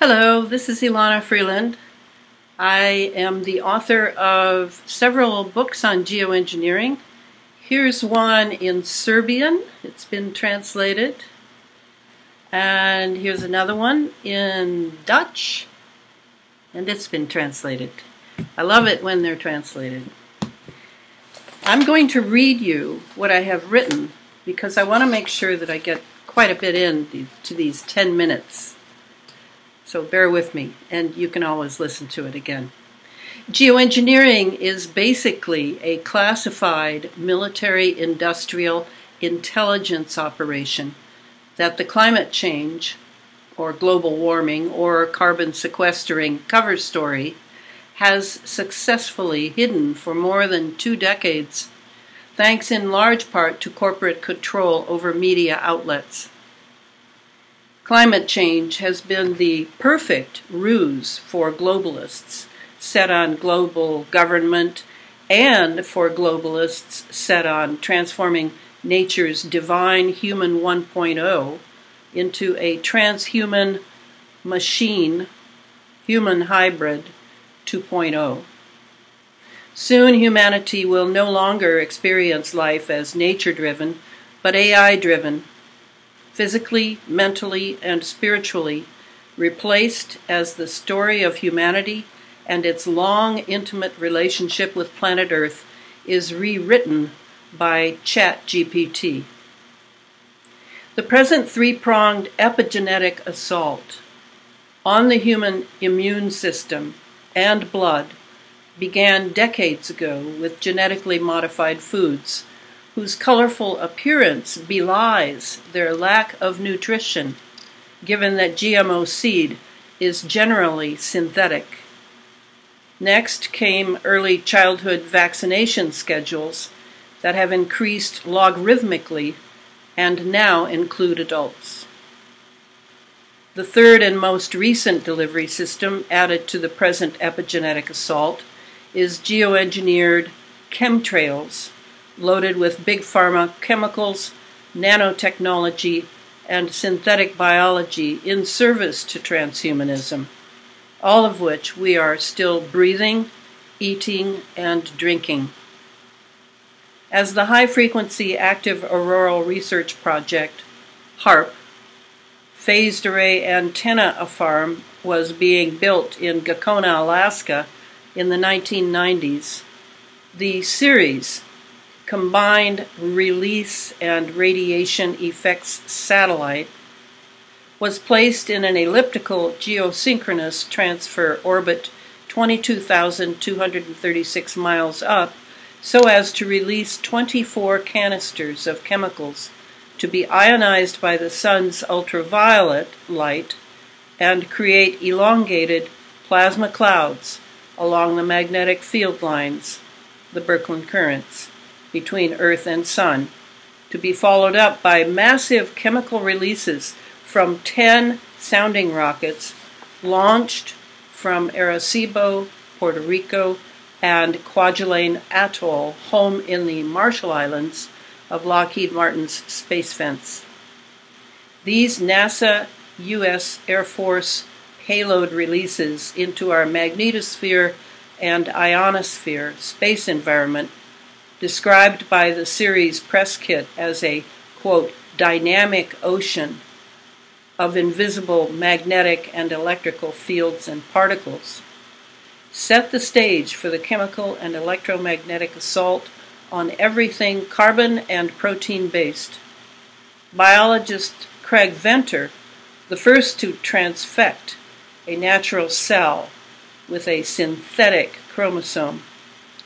Hello, this is Elana Freeland. I am the author of several books on geoengineering. Here's one in Serbian. It's been translated. And here's another one in Dutch. And it's been translated. I love it when they're translated. I'm going to read you what I have written because I want to make sure that I get quite a bit into these 10 minutes. So bear with me, and you can always listen to it again. Geoengineering is basically a classified military-industrial intelligence operation that the climate change, or global warming, or carbon sequestering cover story has successfully hidden for more than 2 decades, thanks in large part to corporate control over media outlets. Climate change has been the perfect ruse for globalists set on global government and for globalists set on transforming nature's divine human 1.0 into a transhuman machine, human hybrid 2.0. Soon humanity will no longer experience life as nature-driven, but AI-driven, physically, mentally, and spiritually, replaced as the story of humanity and its long, intimate relationship with planet Earth is rewritten by ChatGPT. The present three-pronged epigenetic assault on the human immune system and blood began decades ago with genetically modified foods, whose colorful appearance belies their lack of nutrition, given that GMO seed is generally synthetic. Next came early childhood vaccination schedules that have increased logarithmically and now include adults. The third and most recent delivery system added to the present epigenetic assault is geoengineered chemtrails, loaded with big pharma chemicals, nanotechnology, and synthetic biology in service to transhumanism, all of which we are still breathing, eating, and drinking. As the High-Frequency Active Auroral Research Project, HAARP, phased array antenna farm was being built in Gakona, Alaska in the 1990s, the series Combined Release and Radiation Effects Satellite was placed in an elliptical geosynchronous transfer orbit 22,236 miles up so as to release 24 canisters of chemicals to be ionized by the sun's ultraviolet light and create elongated plasma clouds along the magnetic field lines, the Birkeland currents, between Earth and Sun, to be followed up by massive chemical releases from 10 sounding rockets launched from Arecibo, Puerto Rico, and Kwajalein Atoll, home in the Marshall Islands of Lockheed Martin's Space Fence. These NASA U.S. Air Force payload releases into our magnetosphere and ionosphere space environment, described by the series press kit as a, quote, dynamic ocean of invisible magnetic and electrical fields and particles, set the stage for the chemical and electromagnetic assault on everything carbon and protein-based. Biologist Craig Venter, the first to transfect a natural cell with a synthetic chromosome,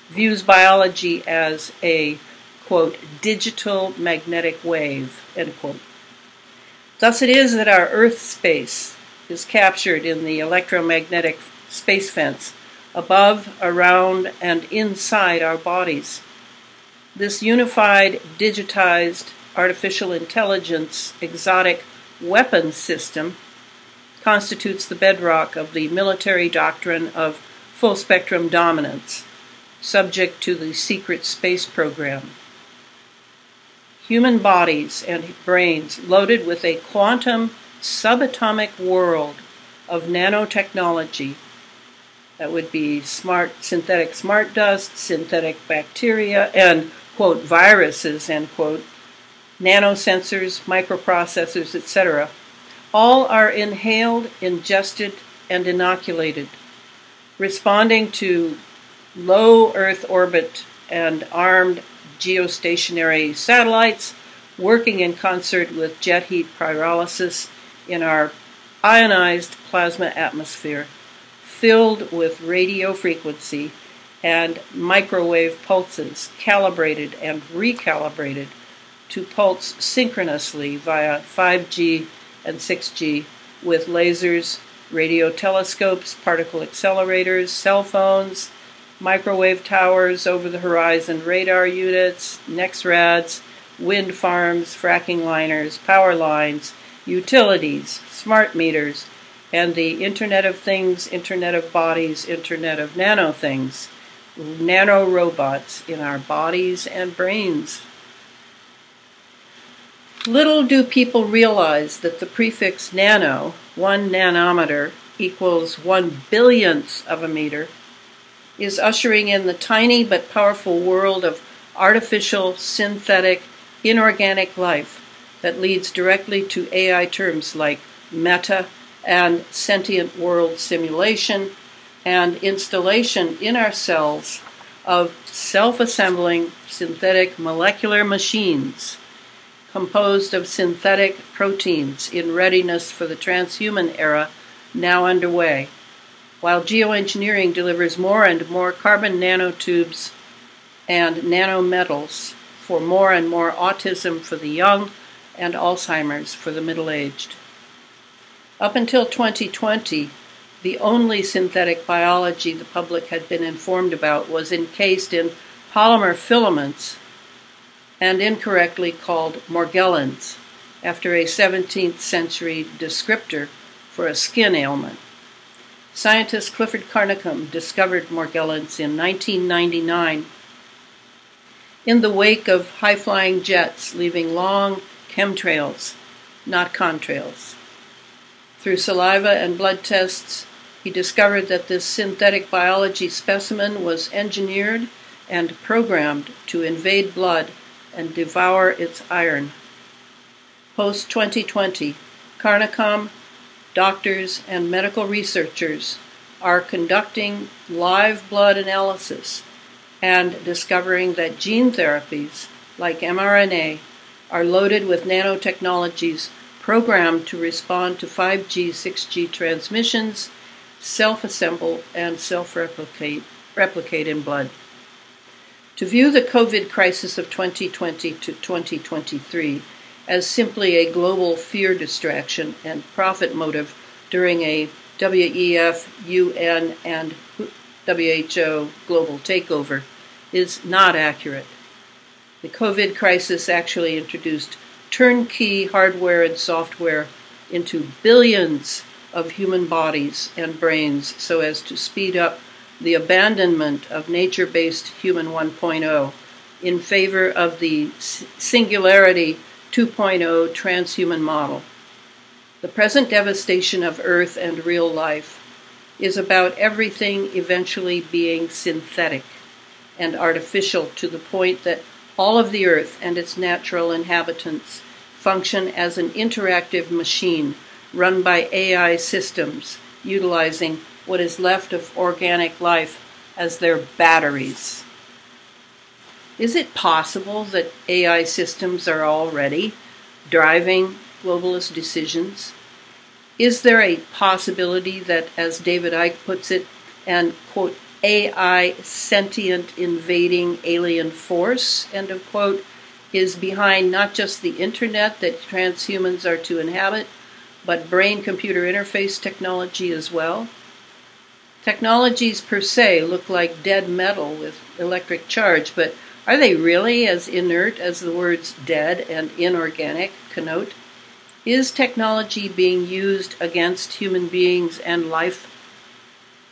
views biology as a, quote, digital magnetic wave, end quote. Thus it is that our Earth space is captured in the electromagnetic space fence above, around, and inside our bodies. This unified, digitized, artificial intelligence, exotic weapons system constitutes the bedrock of the military doctrine of full-spectrum dominance, subject to the secret space program. Human bodies and brains loaded with a quantum subatomic world of nanotechnology. That would be synthetic smart dust, synthetic bacteria, and, quote, viruses, end quote, nanosensors, microprocessors, etc. All are inhaled, ingested, and inoculated, responding to low Earth orbit and armed geostationary satellites, working in concert with jet heat pyrolysis in our ionized plasma atmosphere, filled with radio frequency and microwave pulses, calibrated and recalibrated to pulse synchronously via 5G and 6G with lasers, radio telescopes, particle accelerators, cell phones, microwave towers, over-the-horizon radar units, NEXRADs, wind farms, fracking liners, power lines, utilities, smart meters, and the Internet of Things, Internet of Bodies, Internet of Nanothings, nanorobots in our bodies and brains. Little do people realize that the prefix nano, 1 nanometer, equals 1/1000th of a meter, is ushering in the tiny but powerful world of artificial, synthetic, inorganic life that leads directly to AI terms like meta and sentient world simulation and installation in our cells of self-assembling synthetic molecular machines composed of synthetic proteins in readiness for the transhuman era now underway, while geoengineering delivers more and more carbon nanotubes and nanometals for more and more autism for the young and Alzheimer's for the middle-aged. Up until 2020, the only synthetic biology the public had been informed about was encased in polymer filaments and incorrectly called morgellons, after a 17th century descriptor for a skin ailment. Scientist Clifford Carnicom discovered morgellons in 1999 in the wake of high-flying jets leaving long chemtrails, not contrails. Through saliva and blood tests, he discovered that this synthetic biology specimen was engineered and programmed to invade blood and devour its iron. Post-2020, Carnicom, doctors, and medical researchers are conducting live blood analysis and discovering that gene therapies, like mRNA, are loaded with nanotechnologies programmed to respond to 5G, 6G transmissions, self-assemble, and self-replicate in blood. To view the COVID crisis of 2020 to 2023 as simply a global fear distraction and profit motive during a WEF, UN, and WHO global takeover is not accurate. The COVID crisis actually introduced turnkey hardware and software into billions of human bodies and brains so as to speed up the abandonment of nature-based human 1.0 in favor of the singularity 2.0 transhuman model. The present devastation of Earth and real life is about everything eventually being synthetic and artificial to the point that all of the Earth and its natural inhabitants function as an interactive machine run by AI systems utilizing what is left of organic life as their batteries. Is it possible that AI systems are already driving globalist decisions? Is there a possibility that, as David Icke puts it, an, quote, AI sentient invading alien force, end of quote, is behind not just the internet that transhumans are to inhabit, but brain-computer interface technology as well? Technologies per se look like dead metal with electric charge, but are they really as inert as the words dead and inorganic connote? Is technology being used against human beings and life?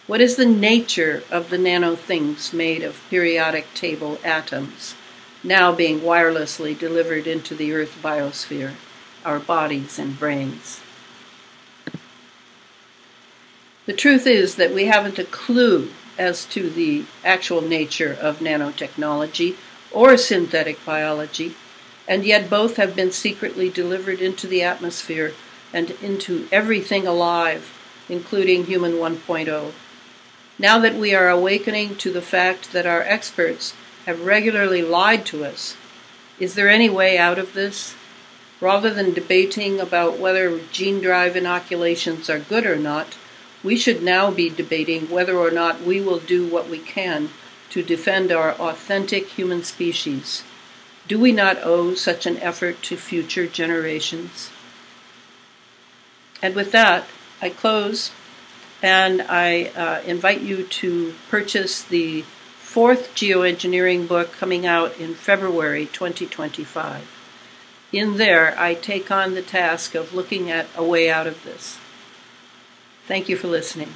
What is the nature of the nano things made of periodic table atoms, now being wirelessly delivered into the Earth biosphere, our bodies and brains? The truth is that we haven't a clue as to the actual nature of nanotechnology or synthetic biology, and yet both have been secretly delivered into the atmosphere and into everything alive, including human 1.0. Now that we are awakening to the fact that our experts have regularly lied to us, is there any way out of this? Rather than debating about whether gene drive inoculations are good or not, we should now be debating whether or not we will do what we can to defend our authentic human species. Do we not owe such an effort to future generations? And with that, I close, and I invite you to purchase the 4th geoengineering book coming out in February 2025. In there, I take on the task of looking at a way out of this. Thank you for listening.